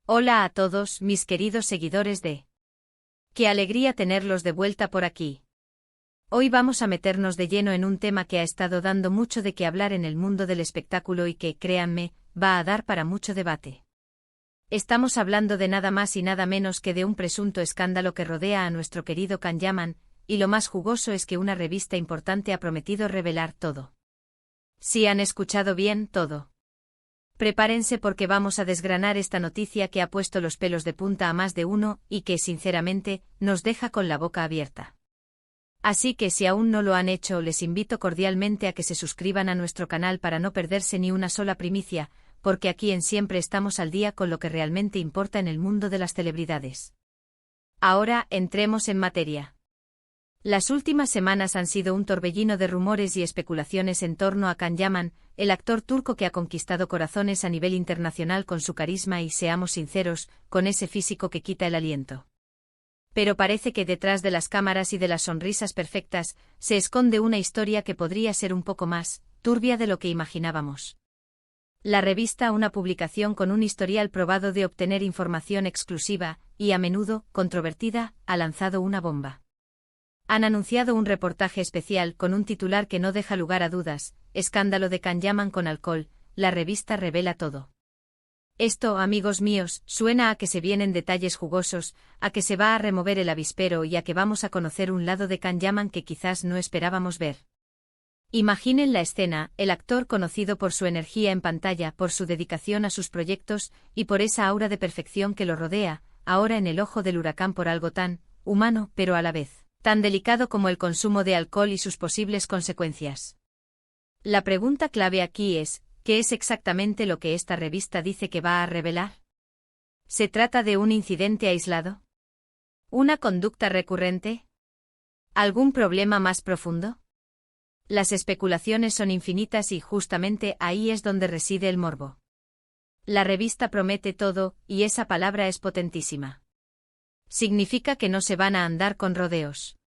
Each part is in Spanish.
Hola a todos, mis queridos seguidores de... ¡Qué alegría tenerlos de vuelta por aquí! Hoy vamos a meternos de lleno en un tema que ha estado dando mucho de qué hablar en el mundo del espectáculo y que, créanme, va a dar para mucho debate. Estamos hablando de nada más y nada menos que de un presunto escándalo que rodea a nuestro querido Can Yaman, y lo más jugoso es que una revista importante ha prometido revelar todo. Si han escuchado bien, todo. Prepárense porque vamos a desgranar esta noticia que ha puesto los pelos de punta a más de uno y que, sinceramente, nos deja con la boca abierta. Así que si aún no lo han hecho, les invito cordialmente a que se suscriban a nuestro canal para no perderse ni una sola primicia, porque aquí en Siempre estamos al día con lo que realmente importa en el mundo de las celebridades. Ahora, entremos en materia. Las últimas semanas han sido un torbellino de rumores y especulaciones en torno a Can Yaman, el actor turco que ha conquistado corazones a nivel internacional con su carisma y, seamos sinceros, con ese físico que quita el aliento. Pero parece que detrás de las cámaras y de las sonrisas perfectas, se esconde una historia que podría ser un poco más turbia de lo que imaginábamos. La revista, una publicación con un historial probado de obtener información exclusiva, y a menudo controvertida, ha lanzado una bomba. Han anunciado un reportaje especial con un titular que no deja lugar a dudas: escándalo de Can Yaman con alcohol, la revista revela todo. Esto, amigos míos, suena a que se vienen detalles jugosos, a que se va a remover el avispero y a que vamos a conocer un lado de Can Yaman que quizás no esperábamos ver. Imaginen la escena: el actor, conocido por su energía en pantalla, por su dedicación a sus proyectos y por esa aura de perfección que lo rodea, ahora en el ojo del huracán por algo tan humano, pero a la vez tan delicado como el consumo de alcohol y sus posibles consecuencias. La pregunta clave aquí es, ¿qué es exactamente lo que esta revista dice que va a revelar? ¿Se trata de un incidente aislado? ¿Una conducta recurrente? ¿Algún problema más profundo? Las especulaciones son infinitas y justamente ahí es donde reside el morbo. La revista promete todo, y esa palabra es potentísima. Significa que no se van a andar con rodeos.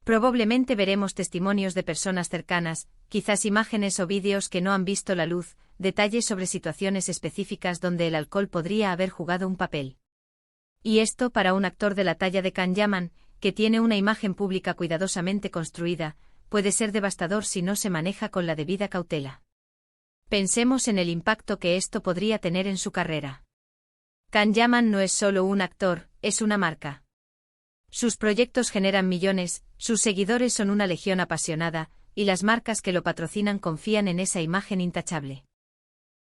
Probablemente veremos testimonios de personas cercanas, quizás imágenes o vídeos que no han visto la luz, detalles sobre situaciones específicas donde el alcohol podría haber jugado un papel. Y esto, para un actor de la talla de Can Yaman, que tiene una imagen pública cuidadosamente construida, puede ser devastador si no se maneja con la debida cautela. Pensemos en el impacto que esto podría tener en su carrera. Can Yaman no es solo un actor, es una marca. Sus proyectos generan millones, sus seguidores son una legión apasionada, y las marcas que lo patrocinan confían en esa imagen intachable.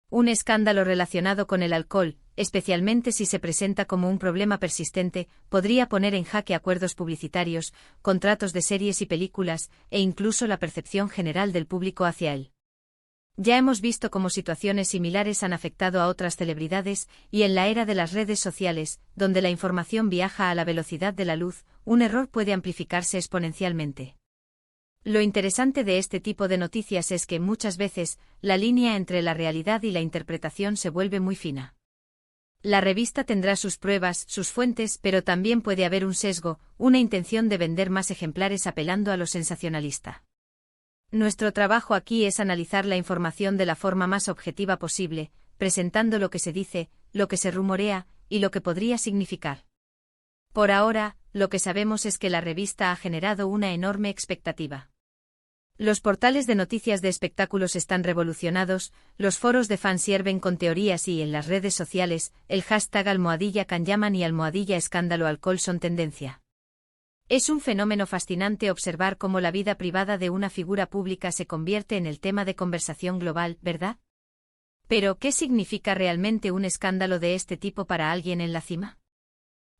Un escándalo relacionado con el alcohol, especialmente si se presenta como un problema persistente, podría poner en jaque acuerdos publicitarios, contratos de series y películas, e incluso la percepción general del público hacia él. Ya hemos visto cómo situaciones similares han afectado a otras celebridades, y en la era de las redes sociales, donde la información viaja a la velocidad de la luz, un error puede amplificarse exponencialmente. Lo interesante de este tipo de noticias es que muchas veces, la línea entre la realidad y la interpretación se vuelve muy fina. La revista tendrá sus pruebas, sus fuentes, pero también puede haber un sesgo, una intención de vender más ejemplares apelando a lo sensacionalista. Nuestro trabajo aquí es analizar la información de la forma más objetiva posible, presentando lo que se dice, lo que se rumorea, y lo que podría significar. Por ahora, lo que sabemos es que la revista ha generado una enorme expectativa. Los portales de noticias de espectáculos están revolucionados, los foros de fans hierven con teorías y en las redes sociales, el hashtag #CanYaman y #escándalo alcohol son tendencia. Es un fenómeno fascinante observar cómo la vida privada de una figura pública se convierte en el tema de conversación global, ¿verdad? Pero, ¿qué significa realmente un escándalo de este tipo para alguien en la cima?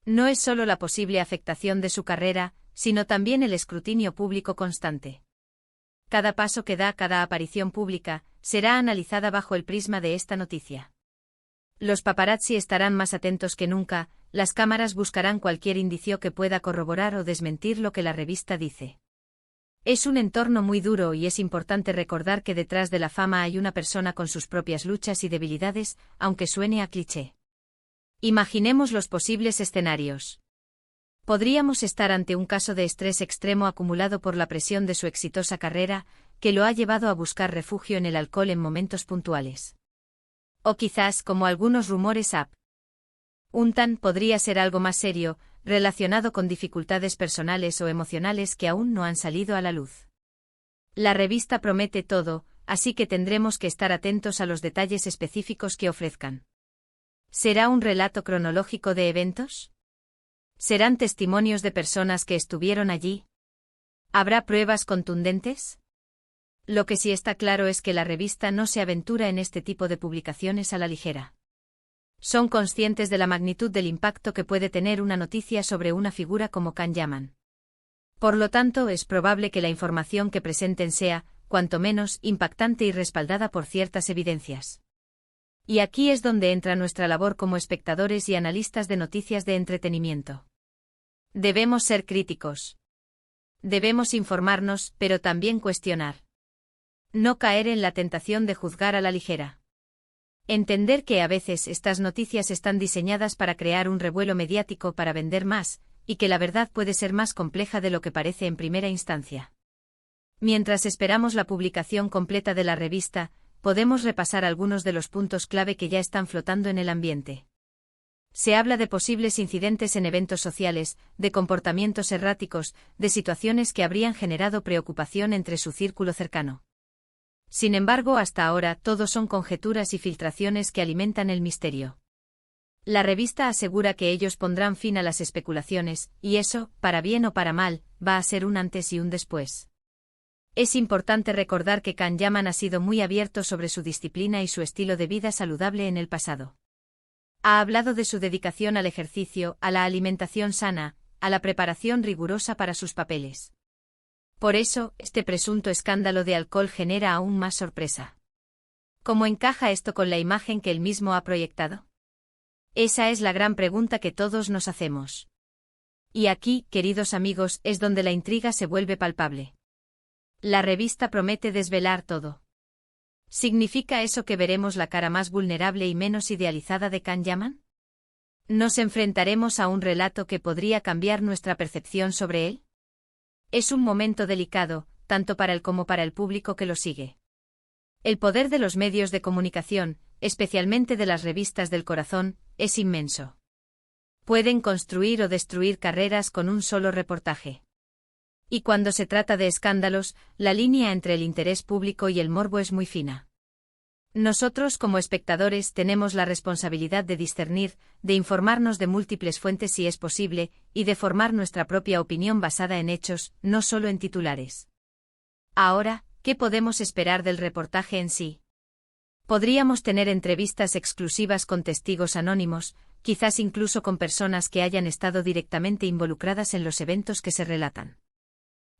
No es solo la posible afectación de su carrera, sino también el escrutinio público constante. Cada paso que da, cada aparición pública, será analizada bajo el prisma de esta noticia. Los paparazzi estarán más atentos que nunca, las cámaras buscarán cualquier indicio que pueda corroborar o desmentir lo que la revista dice. Es un entorno muy duro y es importante recordar que detrás de la fama hay una persona con sus propias luchas y debilidades, aunque suene a cliché. Imaginemos los posibles escenarios. Podríamos estar ante un caso de estrés extremo acumulado por la presión de su exitosa carrera, que lo ha llevado a buscar refugio en el alcohol en momentos puntuales. O quizás, como algunos rumores Un TAN podría ser algo más serio, relacionado con dificultades personales o emocionales que aún no han salido a la luz. La revista promete todo, así que tendremos que estar atentos a los detalles específicos que ofrezcan. ¿Será un relato cronológico de eventos? ¿Serán testimonios de personas que estuvieron allí? ¿Habrá pruebas contundentes? Lo que sí está claro es que la revista no se aventura en este tipo de publicaciones a la ligera. Son conscientes de la magnitud del impacto que puede tener una noticia sobre una figura como Can Yaman. Por lo tanto, es probable que la información que presenten sea, cuanto menos, impactante y respaldada por ciertas evidencias. Y aquí es donde entra nuestra labor como espectadores y analistas de noticias de entretenimiento. Debemos ser críticos. Debemos informarnos, pero también cuestionar. No caer en la tentación de juzgar a la ligera. Entender que a veces estas noticias están diseñadas para crear un revuelo mediático para vender más, y que la verdad puede ser más compleja de lo que parece en primera instancia. Mientras esperamos la publicación completa de la revista, podemos repasar algunos de los puntos clave que ya están flotando en el ambiente. Se habla de posibles incidentes en eventos sociales, de comportamientos erráticos, de situaciones que habrían generado preocupación entre su círculo cercano. Sin embargo, hasta ahora todo son conjeturas y filtraciones que alimentan el misterio. La revista asegura que ellos pondrán fin a las especulaciones, y eso, para bien o para mal, va a ser un antes y un después. Es importante recordar que Can Yaman ha sido muy abierto sobre su disciplina y su estilo de vida saludable en el pasado. Ha hablado de su dedicación al ejercicio, a la alimentación sana, a la preparación rigurosa para sus papeles. Por eso, este presunto escándalo de alcohol genera aún más sorpresa. ¿Cómo encaja esto con la imagen que él mismo ha proyectado? Esa es la gran pregunta que todos nos hacemos. Y aquí, queridos amigos, es donde la intriga se vuelve palpable. La revista promete desvelar todo. ¿Significa eso que veremos la cara más vulnerable y menos idealizada de Can Yaman? ¿Nos enfrentaremos a un relato que podría cambiar nuestra percepción sobre él? Es un momento delicado, tanto para él como para el público que lo sigue. El poder de los medios de comunicación, especialmente de las revistas del corazón, es inmenso. Pueden construir o destruir carreras con un solo reportaje. Y cuando se trata de escándalos, la línea entre el interés público y el morbo es muy fina. Nosotros como espectadores tenemos la responsabilidad de discernir, de informarnos de múltiples fuentes si es posible, y de formar nuestra propia opinión basada en hechos, no solo en titulares. Ahora, ¿qué podemos esperar del reportaje en sí? Podríamos tener entrevistas exclusivas con testigos anónimos, quizás incluso con personas que hayan estado directamente involucradas en los eventos que se relatan.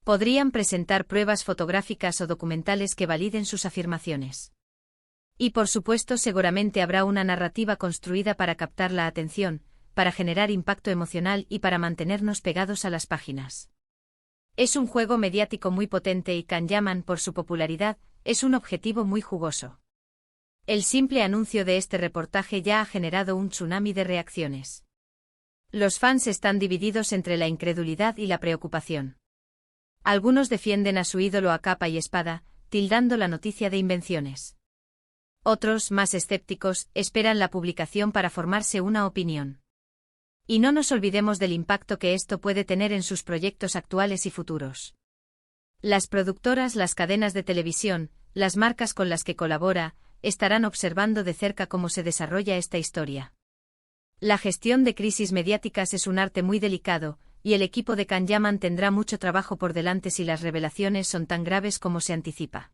Podrían presentar pruebas fotográficas o documentales que validen sus afirmaciones. Y por supuesto seguramente habrá una narrativa construida para captar la atención, para generar impacto emocional y para mantenernos pegados a las páginas. Es un juego mediático muy potente y Can Yaman, por su popularidad, es un objetivo muy jugoso. El simple anuncio de este reportaje ya ha generado un tsunami de reacciones. Los fans están divididos entre la incredulidad y la preocupación. Algunos defienden a su ídolo a capa y espada, tildando la noticia de invenciones. Otros, más escépticos, esperan la publicación para formarse una opinión. Y no nos olvidemos del impacto que esto puede tener en sus proyectos actuales y futuros. Las productoras, las cadenas de televisión, las marcas con las que colabora, estarán observando de cerca cómo se desarrolla esta historia. La gestión de crisis mediáticas es un arte muy delicado, y el equipo de Can Yaman tendrá mucho trabajo por delante si las revelaciones son tan graves como se anticipa.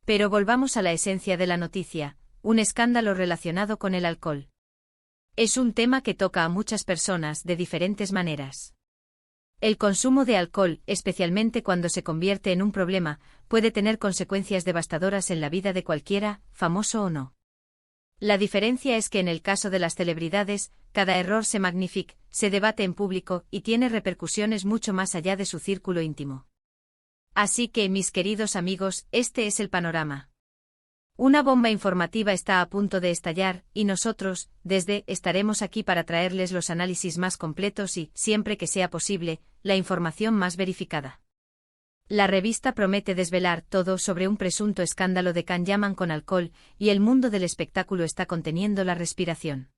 Pero volvamos a la esencia de la noticia, un escándalo relacionado con el alcohol. Es un tema que toca a muchas personas de diferentes maneras. El consumo de alcohol, especialmente cuando se convierte en un problema, puede tener consecuencias devastadoras en la vida de cualquiera, famoso o no. La diferencia es que en el caso de las celebridades, cada error se magnifica, se debate en público y tiene repercusiones mucho más allá de su círculo íntimo. Así que, mis queridos amigos, este es el panorama. Una bomba informativa está a punto de estallar, y nosotros, estaremos aquí para traerles los análisis más completos y, siempre que sea posible, la información más verificada. La revista promete desvelar todo sobre un presunto escándalo de Can Yaman con alcohol, y el mundo del espectáculo está conteniendo la respiración.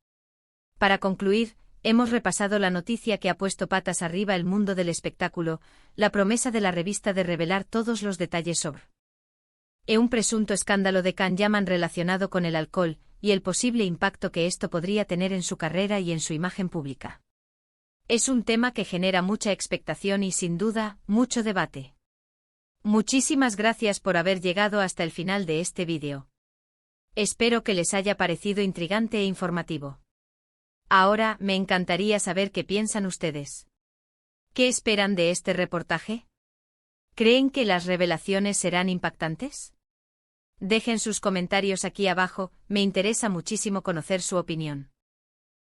Para concluir, hemos repasado la noticia que ha puesto patas arriba el mundo del espectáculo, la promesa de la revista de revelar todos los detalles sobre un presunto escándalo de Can Yaman relacionado con el alcohol, y el posible impacto que esto podría tener en su carrera y en su imagen pública. Es un tema que genera mucha expectación y, sin duda, mucho debate. Muchísimas gracias por haber llegado hasta el final de este vídeo. Espero que les haya parecido intrigante e informativo. Ahora, me encantaría saber qué piensan ustedes. ¿Qué esperan de este reportaje? ¿Creen que las revelaciones serán impactantes? Dejen sus comentarios aquí abajo, me interesa muchísimo conocer su opinión.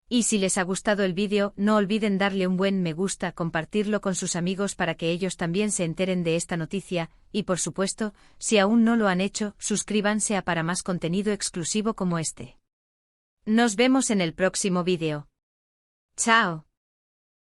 Y si les ha gustado el vídeo, no olviden darle un buen me gusta, compartirlo con sus amigos para que ellos también se enteren de esta noticia, y por supuesto, si aún no lo han hecho, suscríbanse para más contenido exclusivo como este. Nos vemos en el próximo vídeo. ¡Chao!